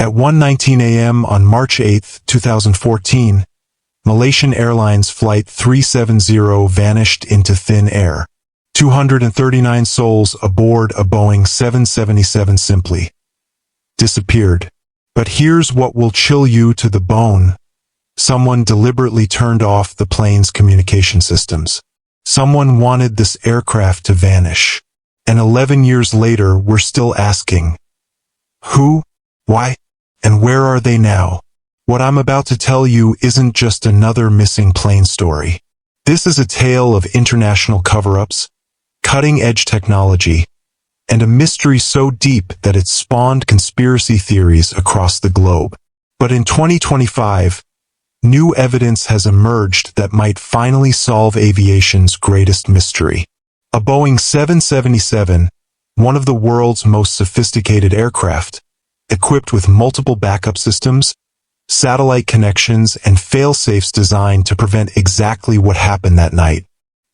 At 1:19 a.m. on March 8, 2014, Malaysian Airlines Flight 370 vanished into thin air. 239 souls aboard a Boeing 777 simply disappeared. But here's what will chill you to the bone. Someone deliberately turned off the plane's communication systems. Someone wanted this aircraft to vanish. And 11 years later, we're still asking, who, why, and where are they now? What I'm about to tell you isn't just another missing plane story. This is a tale of international cover-ups, cutting-edge technology, and a mystery so deep that it spawned conspiracy theories across the globe. But in 2025, new evidence has emerged that might finally solve aviation's greatest mystery. A Boeing 777, one of the world's most sophisticated aircraft, equipped with multiple backup systems, satellite connections, and fail-safes designed to prevent exactly what happened that night.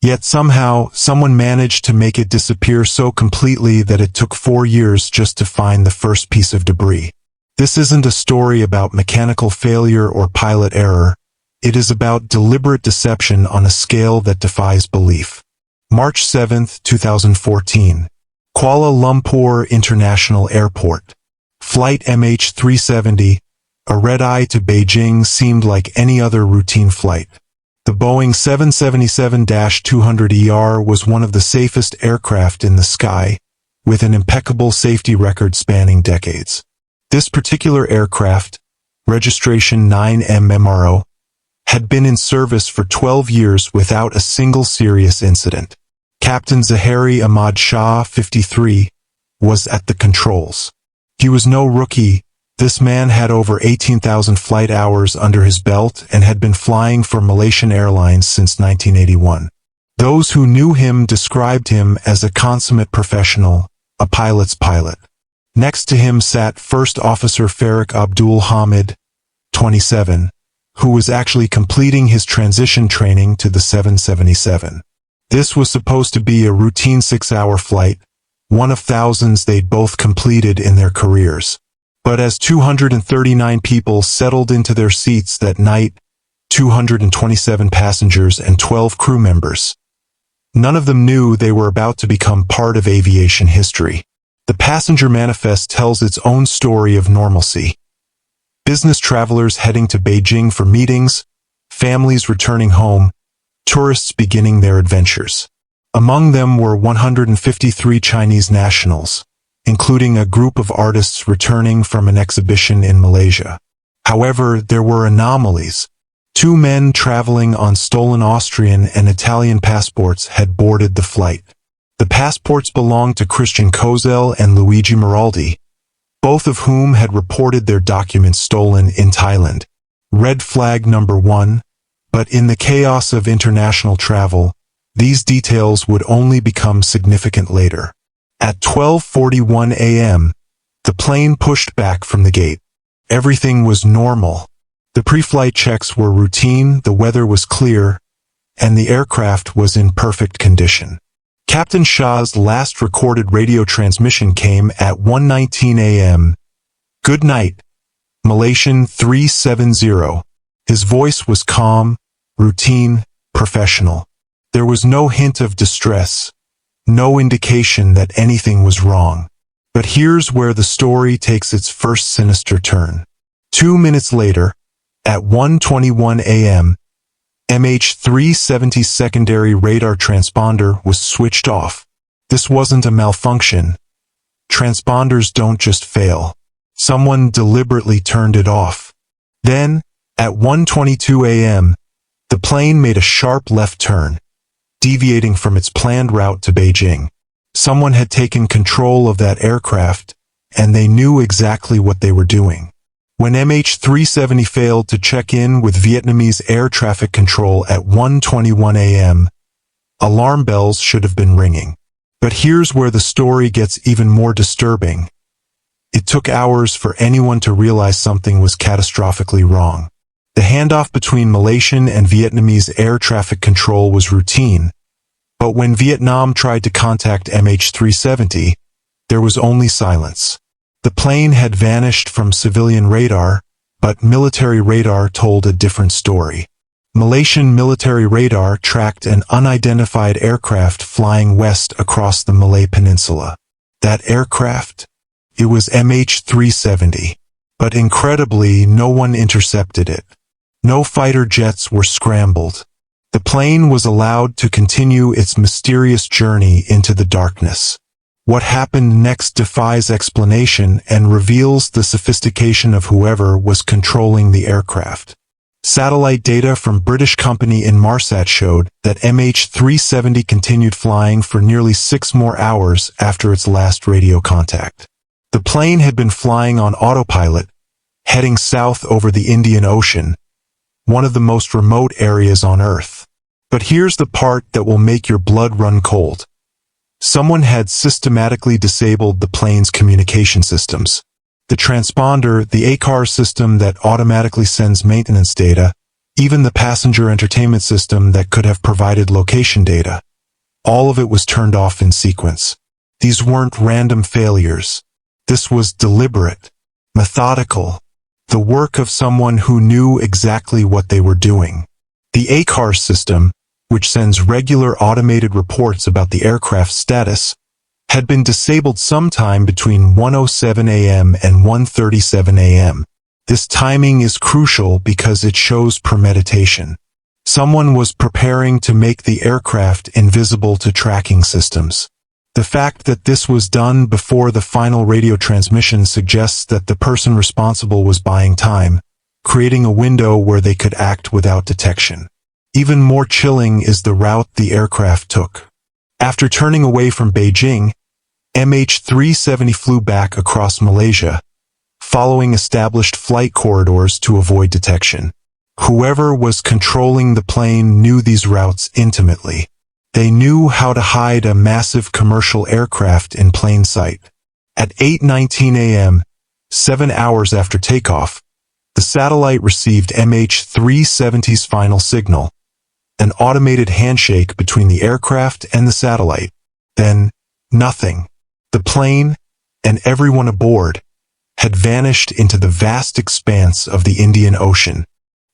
Yet somehow, someone managed to make it disappear so completely that it took 4 years just to find the first piece of debris. This isn't a story about mechanical failure or pilot error. It is about deliberate deception on a scale that defies belief. March 7, 2014. Kuala Lumpur International Airport. Flight MH370, a red-eye to Beijing, seemed like any other routine flight. The Boeing 777-200ER was one of the safest aircraft in the sky, with an impeccable safety record spanning decades. This particular aircraft, registration 9MMRO, had been in service for 12 years without a single serious incident. Captain Zahari Ahmad Shah, 53, was at the controls. He was no rookie. This man had over 18,000 flight hours under his belt and had been flying for Malaysian Airlines since 1981. Those who knew him described him as a consummate professional, a pilot's pilot. Next to him sat First Officer Farik Abdul Hamid, 27, who was actually completing his transition training to the 777. This was supposed to be a routine 6-hour flight, one of thousands they'd both completed in their careers. But as 239 people settled into their seats that night, 227 passengers and 12 crew members, none of them knew they were about to become part of aviation history. The passenger manifest tells its own story of normalcy. Business travelers heading to Beijing for meetings, families returning home, tourists beginning their adventures. Among them were 153 Chinese nationals, including a group of artists returning from an exhibition in Malaysia. However, there were anomalies. 2 men traveling on stolen Austrian and Italian passports had boarded the flight. The passports belonged to Christian Kozel and Luigi Miraldi, both of whom had reported their documents stolen in Thailand. Red flag number 1. But in the chaos of international travel, these details would only become significant later. At 12:41 a.m., the plane pushed back from the gate. Everything was normal. The pre-flight checks were routine, the weather was clear, and the aircraft was in perfect condition. Captain Shah's last recorded radio transmission came at 1:19 a.m. "Good night, Malaysian 370. His voice was calm, routine, professional. There was no hint of distress, no indication that anything was wrong. But here's where the story takes its first sinister turn. 2 minutes later, at 1:21 a.m., MH370's secondary radar transponder was switched off. This wasn't a malfunction. Transponders don't just fail. Someone deliberately turned it off. Then, at 1:22 a.m., the plane made a sharp left turn, deviating from its planned route to Beijing. Someone had taken control of that aircraft, and they knew exactly what they were doing. When MH370 failed to check in with Vietnamese air traffic control at 1:21 a.m., alarm bells should have been ringing. But here's where the story gets even more disturbing. It took hours for anyone to realize something was catastrophically wrong. The handoff between Malaysian and Vietnamese air traffic control was routine, but when Vietnam tried to contact MH370, there was only silence. The plane had vanished from civilian radar, but military radar told a different story. Malaysian military radar tracked an unidentified aircraft flying west across the Malay Peninsula. That aircraft? It was MH370. But incredibly, no one intercepted it. No fighter jets were scrambled. The plane was allowed to continue its mysterious journey into the darkness. What happened next defies explanation and reveals the sophistication of whoever was controlling the aircraft. Satellite data from British company Inmarsat showed that MH370 continued flying for nearly 6 more hours after its last radio contact. The plane had been flying on autopilot, heading south over the Indian Ocean, one of the most remote areas on Earth. But here's the part that will make your blood run cold. Someone had systematically disabled the plane's communication systems. The transponder, the ACAR system that automatically sends maintenance data, even the passenger entertainment system that could have provided location data. All of it was turned off in sequence. These weren't random failures. This was deliberate, methodical, the work of someone who knew exactly what they were doing. The ACAR system, which sends regular automated reports about the aircraft's status, had been disabled sometime between 1:07 a.m. and 1:37 a.m. This timing is crucial because it shows premeditation. Someone was preparing to make the aircraft invisible to tracking systems. The fact that this was done before the final radio transmission suggests that the person responsible was buying time, creating a window where they could act without detection. Even more chilling is the route the aircraft took. After turning away from Beijing, MH370 flew back across Malaysia, following established flight corridors to avoid detection. Whoever was controlling the plane knew these routes intimately. They knew how to hide a massive commercial aircraft in plain sight. At 8:19 a.m., 7 hours after takeoff, the satellite received MH370's final signal, an automated handshake between the aircraft and the satellite. Then, nothing. The plane, and everyone aboard, had vanished into the vast expanse of the Indian Ocean.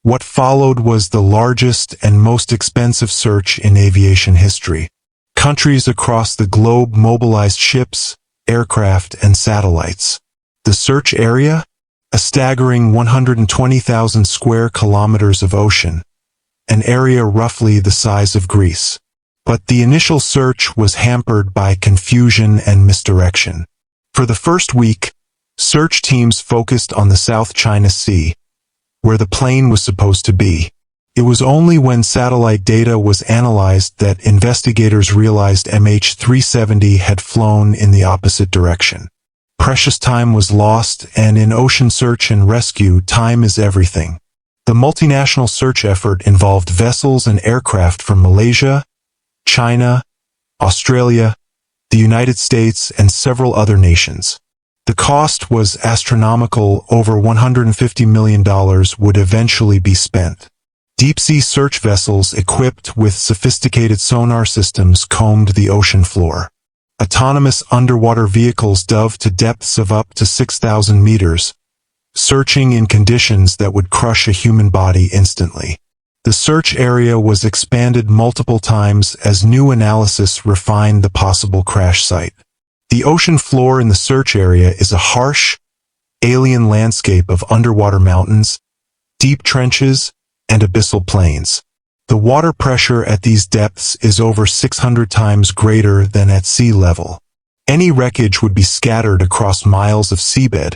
What followed was the largest and most expensive search in aviation history. Countries across the globe mobilized ships, aircraft, and satellites. The search area? A staggering 120,000 square kilometers of ocean, an area roughly the size of Greece. But the initial search was hampered by confusion and misdirection. For the first week, search teams focused on the South China Sea, where the plane was supposed to be. It was only when satellite data was analyzed that investigators realized MH370 had flown in the opposite direction. Precious time was lost, and in ocean search and rescue, time is everything. The multinational search effort involved vessels and aircraft from Malaysia, China, Australia, the United States, and several other nations. The cost was astronomical. Over $150 million would eventually be spent. Deep-sea search vessels equipped with sophisticated sonar systems combed the ocean floor. Autonomous underwater vehicles dove to depths of up to 6,000 meters, searching in conditions that would crush a human body instantly. The search area was expanded multiple times as new analysis refined the possible crash site. The ocean floor in the search area is a harsh, alien landscape of underwater mountains, deep trenches, and abyssal plains. The water pressure at these depths is over 600 times greater than at sea level. Any wreckage would be scattered across miles of seabed,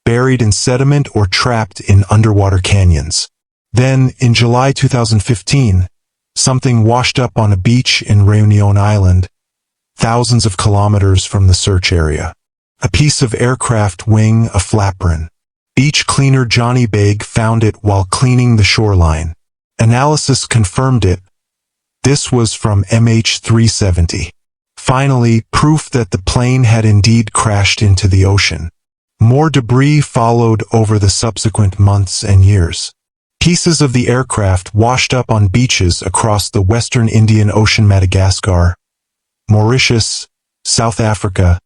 buried in sediment or trapped in underwater canyons. Then, in July 2015, something washed up on a beach in Réunion Island, thousands of kilometers from the search area. A piece of aircraft wing, a flaperon. Beach cleaner Johnny Baig found it while cleaning the shoreline. Analysis confirmed it. This was from MH370. Finally, proof that the plane had indeed crashed into the ocean. More debris followed over the subsequent months and years. Pieces of the aircraft washed up on beaches across the western Indian Ocean, Madagascar, Mauritius, South Africa,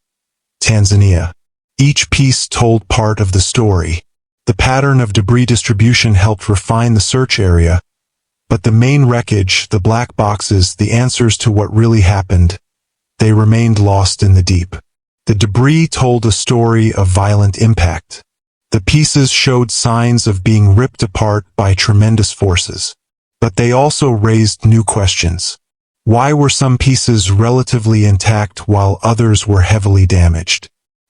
Tanzania. Each piece told part of the story. The pattern of debris distribution helped refine the search area, but the main wreckage, the black boxes, the answers to what really happened, they remained lost in the deep. The debris told a story of violent impact. The pieces showed signs of being ripped apart by tremendous forces. But they also raised new questions. Why were some pieces relatively intact while others were heavily damaged?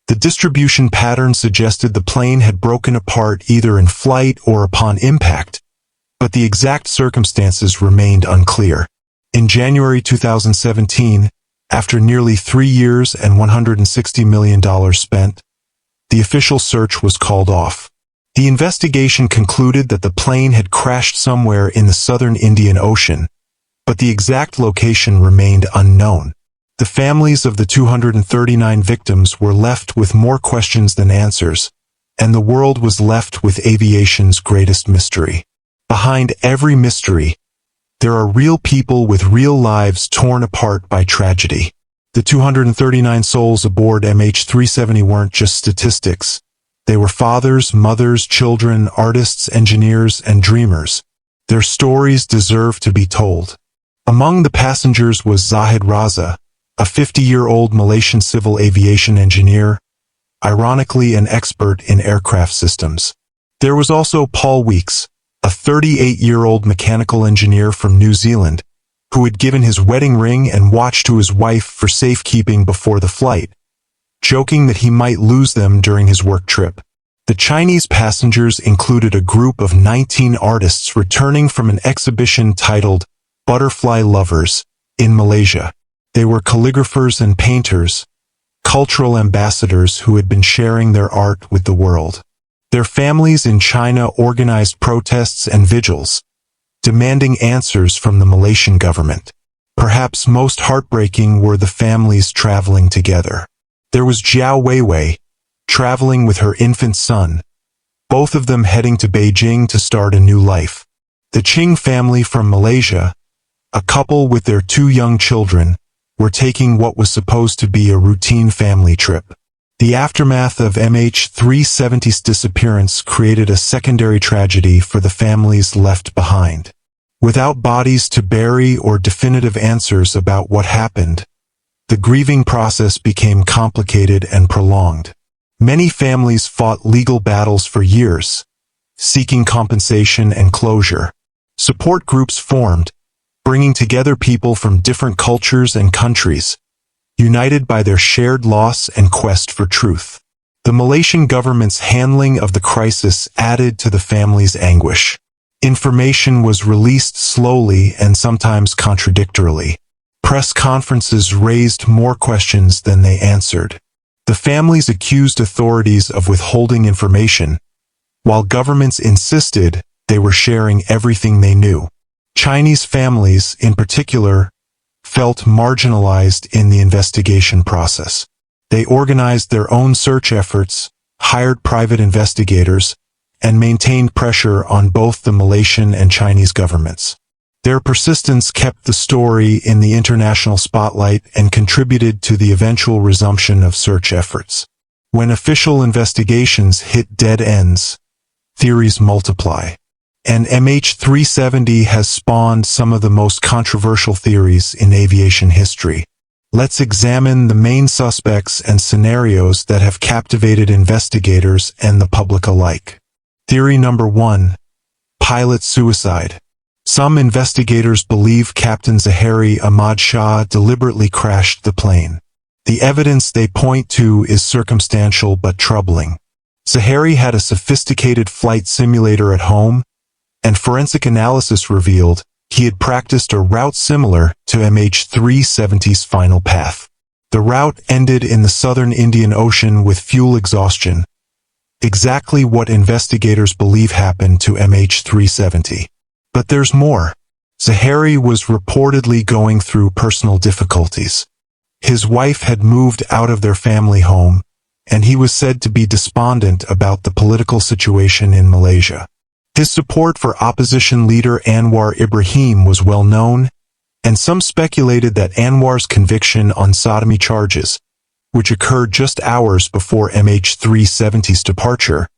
The distribution pattern suggested the plane had broken apart either in flight or upon impact, but the exact circumstances remained unclear. In January 2017, after nearly 3 years and $160 million spent, the official search was called off. The investigation concluded that the plane had crashed somewhere in the southern Indian Ocean, but the exact location remained unknown. The families of the 239 victims were left with more questions than answers, and the world was left with aviation's greatest mystery. Behind every mystery, there are real people with real lives torn apart by tragedy. The 239 souls aboard MH370 weren't just statistics. They were fathers, mothers, children, artists, engineers, and dreamers. Their stories deserve to be told. Among the passengers was Zahid Raza, a 50-year-old Malaysian civil aviation engineer, ironically an expert in aircraft systems. There was also Paul Weeks, a 38-year-old mechanical engineer from New Zealand, who had given his wedding ring and watch to his wife for safekeeping before the flight, joking that he might lose them during his work trip. The Chinese passengers included a group of 19 artists returning from an exhibition titled Butterfly Lovers in Malaysia. They were calligraphers and painters, cultural ambassadors who had been sharing their art with the world. Their families in China organized protests and vigils, demanding answers from the Malaysian government. Perhaps most heartbreaking were the families traveling together. There was Jiao Weiwei, traveling with her infant son, both of them heading to Beijing to start a new life. The Qing family from Malaysia, a couple with their 2 young children, were taking what was supposed to be a routine family trip. The aftermath of MH370's disappearance created a secondary tragedy for the families left behind. Without bodies to bury or definitive answers about what happened, the grieving process became complicated and prolonged. Many families fought legal battles for years, seeking compensation and closure. Support groups formed, bringing together people from different cultures and countries, united by their shared loss and quest for truth. The Malaysian government's handling of the crisis added to the family's anguish. Information was released slowly and sometimes contradictorily. Press conferences raised more questions than they answered. The families accused authorities of withholding information, while governments insisted they were sharing everything they knew. Chinese families, in particular, felt marginalized in the investigation process. They organized their own search efforts, hired private investigators, and maintained pressure on both the Malaysian and Chinese governments. Their persistence kept the story in the international spotlight and contributed to the eventual resumption of search efforts. When official investigations hit dead ends, theories multiply. And MH370 has spawned some of the most controversial theories in aviation history. Let's examine the main suspects and scenarios that have captivated investigators and the public alike. Theory number 1. Pilot suicide. Some investigators believe Captain Zahari Ahmad Shah deliberately crashed the plane. The evidence they point to is circumstantial but troubling. Zahari had a sophisticated flight simulator at home, and forensic analysis revealed he had practiced a route similar to MH370's final path. The route ended in the southern Indian Ocean with fuel exhaustion, exactly what investigators believe happened to MH370. But there's more. Zahari was reportedly going through personal difficulties. His wife had moved out of their family home, and he was said to be despondent about the political situation in Malaysia. His support for opposition leader Anwar Ibrahim was well known, and some speculated that Anwar's conviction on sodomy charges which occurred just hours before MH370's departure,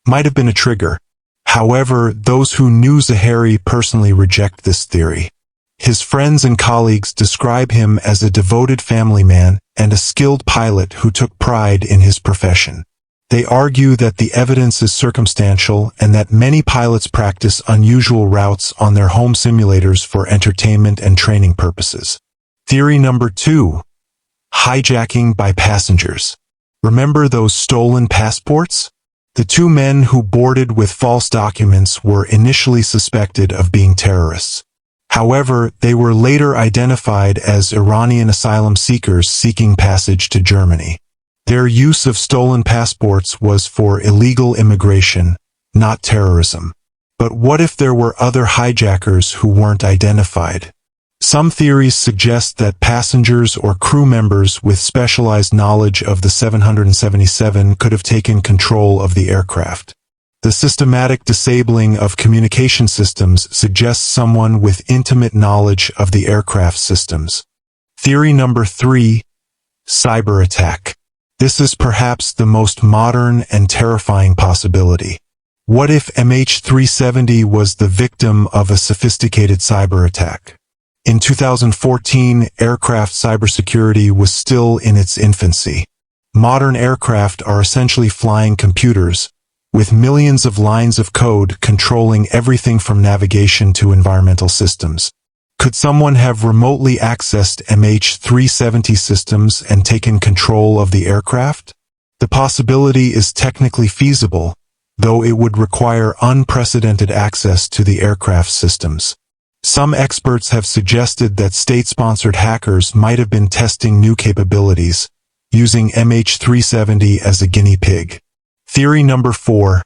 might have been a trigger. However, those who knew Zaharie personally reject this theory. His friends and colleagues describe him as a devoted family man and a skilled pilot who took pride in his profession. They argue that the evidence is circumstantial and that many pilots practice unusual routes on their home simulators for entertainment and training purposes. Theory number 2. Hijacking by passengers. Remember those stolen passports? The two men who boarded with false documents were initially suspected of being terrorists. However, they were later identified as Iranian asylum seekers seeking passage to Germany. Their use of stolen passports was for illegal immigration, not terrorism. But what if there were other hijackers who weren't identified? Some theories suggest that passengers or crew members with specialized knowledge of the 777 could have taken control of the aircraft. The systematic disabling of communication systems suggests someone with intimate knowledge of the aircraft systems. Theory number 3. Cyber attack. This is perhaps the most modern and terrifying possibility. What if MH370 was the victim of a sophisticated cyber attack? In 2014, aircraft cybersecurity was still in its infancy. Modern aircraft are essentially flying computers, with millions of lines of code controlling everything from navigation to environmental systems. Could someone have remotely accessed MH370 systems and taken control of the aircraft? The possibility is technically feasible, though it would require unprecedented access to the aircraft systems. Some experts have suggested that state-sponsored hackers might have been testing new capabilities, using MH370 as a guinea pig. Theory number 4.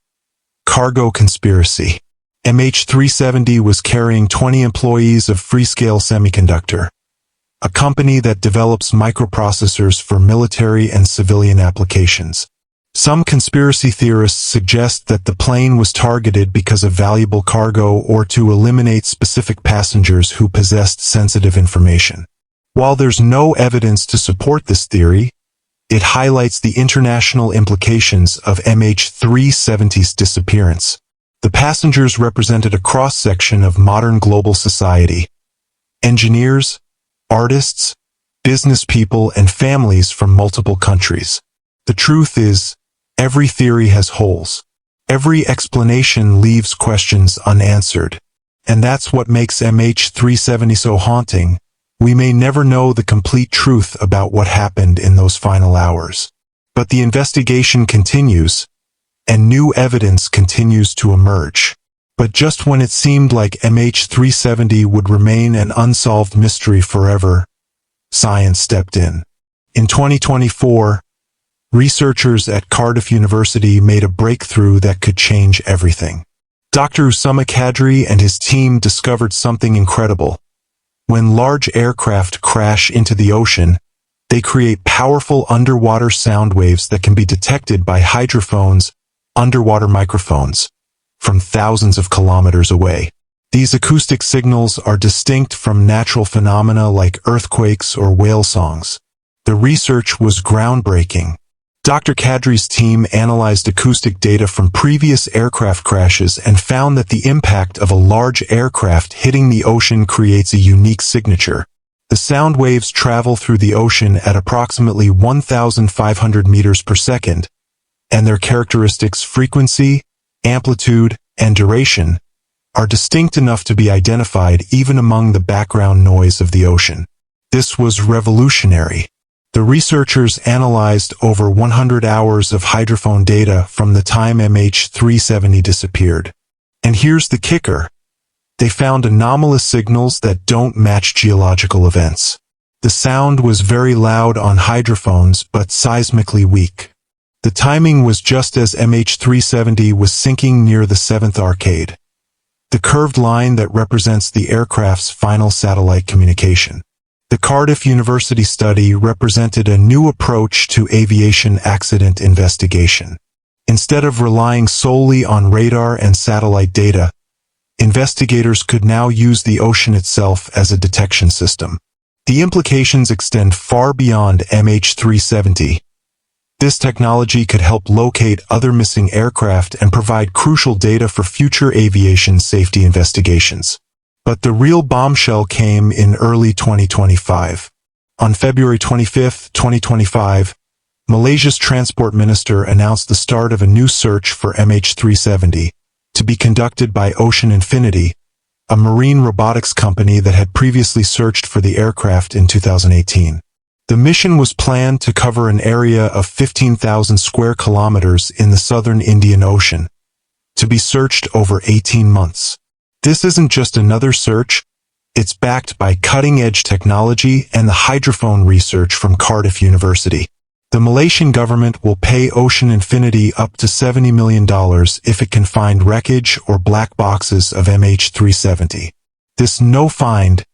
Cargo conspiracy. MH370 was carrying 20 employees of Freescale Semiconductor, a company that develops microprocessors for military and civilian applications. Some conspiracy theorists suggest that the plane was targeted because of valuable cargo or to eliminate specific passengers who possessed sensitive information. While there's no evidence to support this theory, it highlights the international implications of MH370's disappearance. The passengers represented a cross-section of modern global society: engineers, artists, business people, and families from multiple countries. The truth is, every theory has holes. Every explanation leaves questions unanswered. And that's what makes MH370 so haunting. We may never know the complete truth about what happened in those final hours. But the investigation continues, and new evidence continues to emerge. But just when it seemed like MH370 would remain an unsolved mystery forever, science stepped in. In 2024, researchers at Cardiff University made a breakthrough that could change everything. Dr. Usama Kadri and his team discovered something incredible. When large aircraft crash into the ocean, they create powerful underwater sound waves that can be detected by hydrophones, underwater microphones, from thousands of kilometers away. These acoustic signals are distinct from natural phenomena like earthquakes or whale songs. The research was groundbreaking. Dr. Kadri's team analyzed acoustic data from previous aircraft crashes and found that the impact of a large aircraft hitting the ocean creates a unique signature. The sound waves travel through the ocean at approximately 1,500 meters per second, and their characteristics frequency, amplitude, and duration are distinct enough to be identified even among the background noise of the ocean. This was revolutionary. The researchers analyzed over 100 hours of hydrophone data from the time MH370 disappeared. And here's the kicker. They found anomalous signals that don't match geological events. The sound was very loud on hydrophones but seismically weak. The timing was just as MH370 was sinking near the 7th arcade, the curved line that represents the aircraft's final satellite communication. The Cardiff University study represented a new approach to aviation accident investigation. Instead of relying solely on radar and satellite data, investigators could now use the ocean itself as a detection system. The implications extend far beyond MH370. This technology could help locate other missing aircraft and provide crucial data for future aviation safety investigations. But the real bombshell came in early 2025. On February 25, 2025, Malaysia's transport minister announced the start of a new search for MH370 to be conducted by Ocean Infinity, a marine robotics company that had previously searched for the aircraft in 2018. The mission was planned to cover an area of 15,000 square kilometers in the southern Indian Ocean, to be searched over 18 months. This isn't just another search, it's backed by cutting-edge technology and the hydrophone research from Cardiff University. The Malaysian government will pay Ocean Infinity up to $70 million if it can find wreckage or black boxes of MH370. This no-find,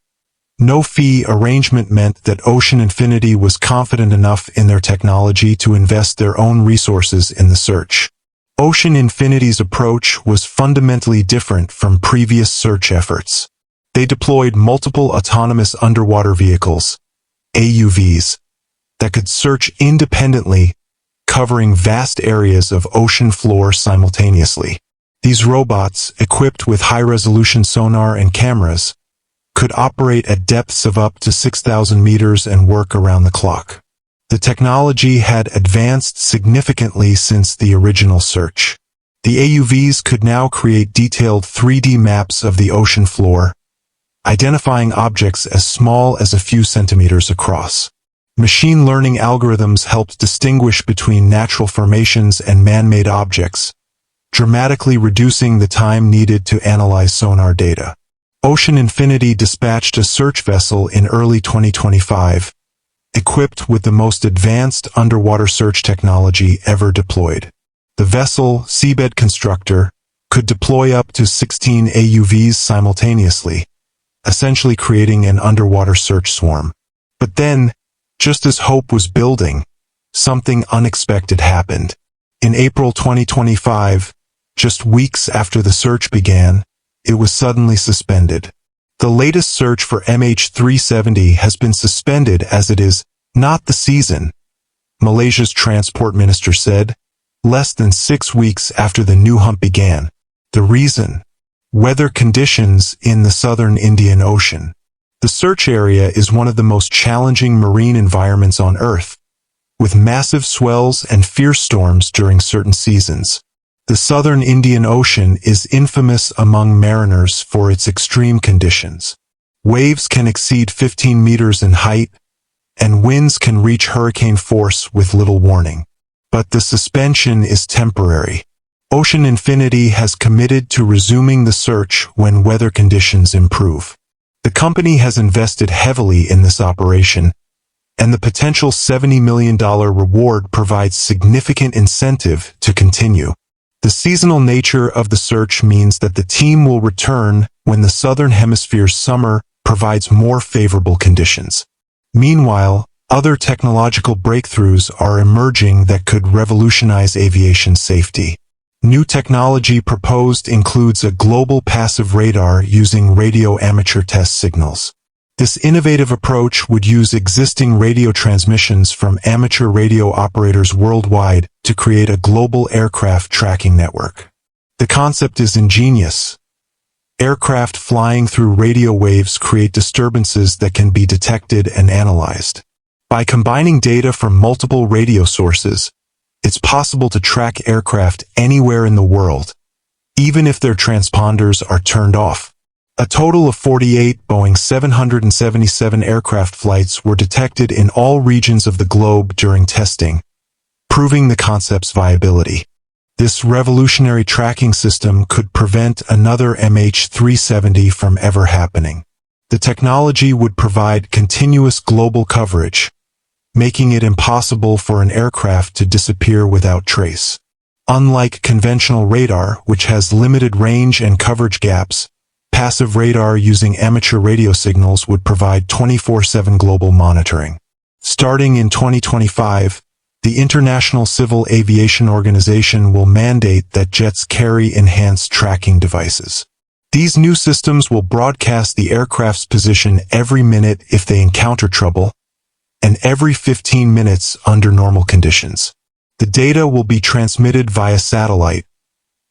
no-fee arrangement meant that Ocean Infinity was confident enough in their technology to invest their own resources in the search. Ocean Infinity's approach was fundamentally different from previous search efforts. They deployed multiple autonomous underwater vehicles, AUVs, that could search independently, covering vast areas of ocean floor simultaneously. These robots, equipped with high-resolution sonar and cameras, could operate at depths of up to 6,000 meters and work around the clock. The technology had advanced significantly since the original search. The AUVs could now create detailed 3D maps of the ocean floor, identifying objects as small as a few centimeters across. Machine learning algorithms helped distinguish between natural formations and man-made objects, dramatically reducing the time needed to analyze sonar data. Ocean Infinity dispatched a search vessel in early 2025, equipped with the most advanced underwater search technology ever deployed. The vessel, Seabed Constructor, could deploy up to 16 AUVs simultaneously, essentially creating an underwater search swarm. But then, just as hope was building, something unexpected happened. In April 2025, just weeks after the search began, it was suddenly suspended. The latest search for MH370 has been suspended as it is not the season, Malaysia's transport minister said, less than 6 weeks after the new hunt began. The reason? Weather conditions in the southern Indian Ocean. The search area is one of the most challenging marine environments on Earth, with massive swells and fierce storms during certain seasons. The southern Indian Ocean is infamous among mariners for its extreme conditions. Waves can exceed 15 meters in height, and winds can reach hurricane force with little warning. But the suspension is temporary. Ocean Infinity has committed to resuming the search when weather conditions improve. The company has invested heavily in this operation, and the potential $70 million reward provides significant incentive to continue. The seasonal nature of the search means that the team will return when the Southern Hemisphere's summer provides more favorable conditions. Meanwhile, other technological breakthroughs are emerging that could revolutionize aviation safety. New technology proposed includes a global passive radar using radio amateur test signals. This innovative approach would use existing radio transmissions from amateur radio operators worldwide to create a global aircraft tracking network. The concept is ingenious. Aircraft flying through radio waves create disturbances that can be detected and analyzed. By combining data from multiple radio sources, it's possible to track aircraft anywhere in the world, even if their transponders are turned off. A total of 48 Boeing 777 aircraft flights were detected in all regions of the globe during testing, proving the concept's viability. This revolutionary tracking system could prevent another MH370 from ever happening. The technology would provide continuous global coverage, making it impossible for an aircraft to disappear without trace. Unlike conventional radar, which has limited range and coverage gaps, passive radar using amateur radio signals would provide 24/7 global monitoring. Starting in 2025, the International Civil Aviation Organization will mandate that jets carry enhanced tracking devices. These new systems will broadcast the aircraft's position every minute if they encounter trouble, and every 15 minutes under normal conditions. The data will be transmitted via satellite,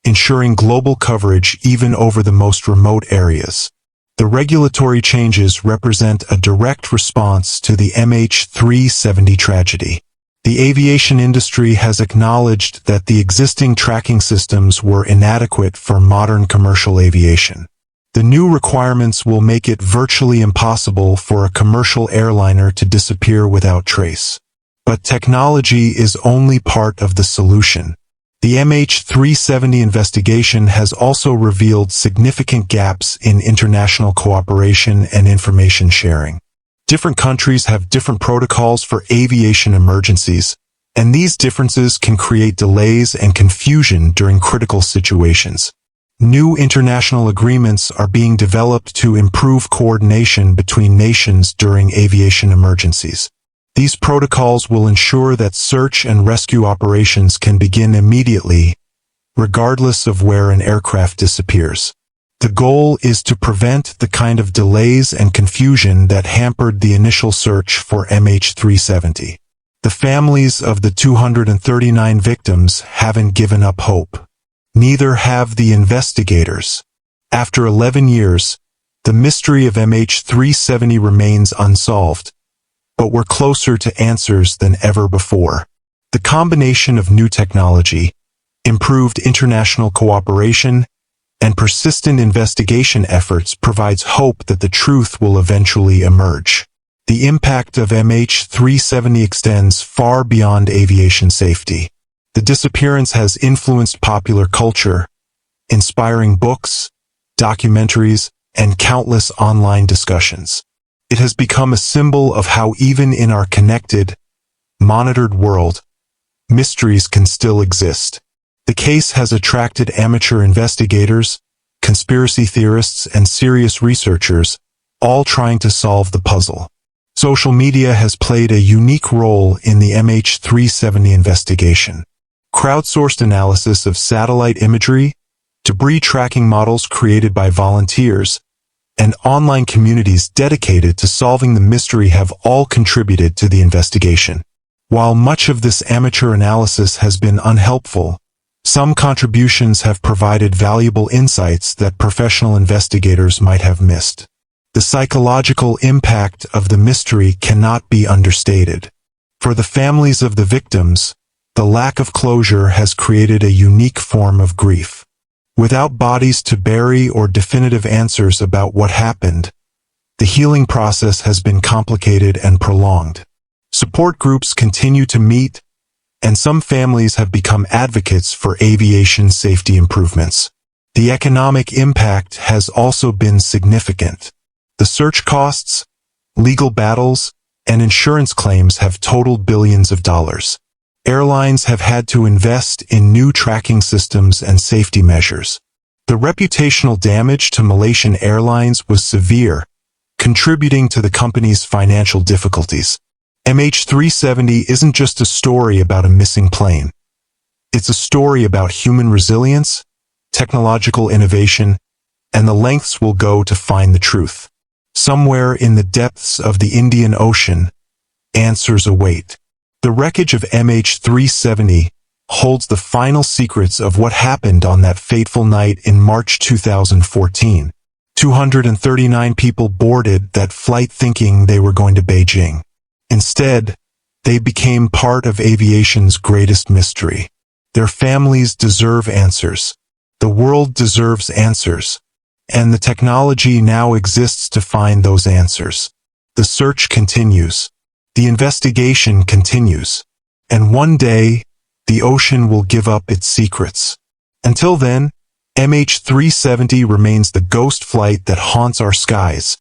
ensuring global coverage even over the most remote areas. The regulatory changes represent a direct response to the MH370 tragedy. The aviation industry has acknowledged that the existing tracking systems were inadequate for modern commercial aviation. The new requirements will make it virtually impossible for a commercial airliner to disappear without trace. But technology is only part of the solution. The MH370 investigation has also revealed significant gaps in international cooperation and information sharing. Different countries have different protocols for aviation emergencies, and these differences can create delays and confusion during critical situations. New international agreements are being developed to improve coordination between nations during aviation emergencies. These protocols will ensure that search and rescue operations can begin immediately, regardless of where an aircraft disappears. The goal is to prevent the kind of delays and confusion that hampered the initial search for MH370. The families of the 239 victims haven't given up hope. Neither have the investigators. After 11 years, the mystery of MH370 remains unsolved, but we're closer to answers than ever before. The combination of new technology, improved international cooperation, and persistent investigation efforts provides hope that the truth will eventually emerge. The impact of MH370 extends far beyond aviation safety. The disappearance has influenced popular culture, inspiring books, documentaries, and countless online discussions. It has become a symbol of how even in our connected, monitored world, mysteries can still exist. The case has attracted amateur investigators, conspiracy theorists, and serious researchers, all trying to solve the puzzle. Social media has played a unique role in the MH370 investigation. Crowdsourced analysis of satellite imagery, debris tracking models created by volunteers, and online communities dedicated to solving the mystery have all contributed to the investigation. While much of this amateur analysis has been unhelpful, some contributions have provided valuable insights that professional investigators might have missed. The psychological impact of the mystery cannot be understated. For the families of the victims, the lack of closure has created a unique form of grief. Without bodies to bury or definitive answers about what happened, the healing process has been complicated and prolonged. Support groups continue to meet, and some families have become advocates for aviation safety improvements. The economic impact has also been significant. The search costs, legal battles, and insurance claims have totaled billions of dollars. Airlines have had to invest in new tracking systems and safety measures. The reputational damage to Malaysian Airlines was severe, contributing to the company's financial difficulties. MH370 isn't just a story about a missing plane. It's a story about human resilience, technological innovation, and the lengths we'll go to find the truth. Somewhere in the depths of the Indian Ocean, answers await. The wreckage of MH370 holds the final secrets of what happened on that fateful night in March 2014. 239 people boarded that flight thinking they were going to Beijing. Instead, they became part of aviation's greatest mystery. Their families deserve answers. The world deserves answers. And the technology now exists to find those answers. The search continues. The investigation continues. And one day, the ocean will give up its secrets. Until then, MH370 remains the ghost flight that haunts our skies.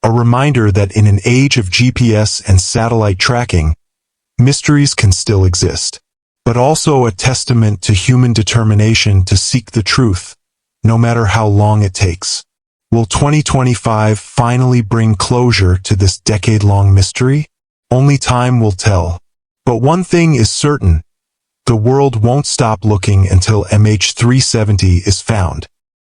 A reminder that in an age of GPS and satellite tracking, mysteries can still exist. But also a testament to human determination to seek the truth, no matter how long it takes. Will 2025 finally bring closure to this decade-long mystery? Only time will tell. But one thing is certain, the world won't stop looking until MH370 is found.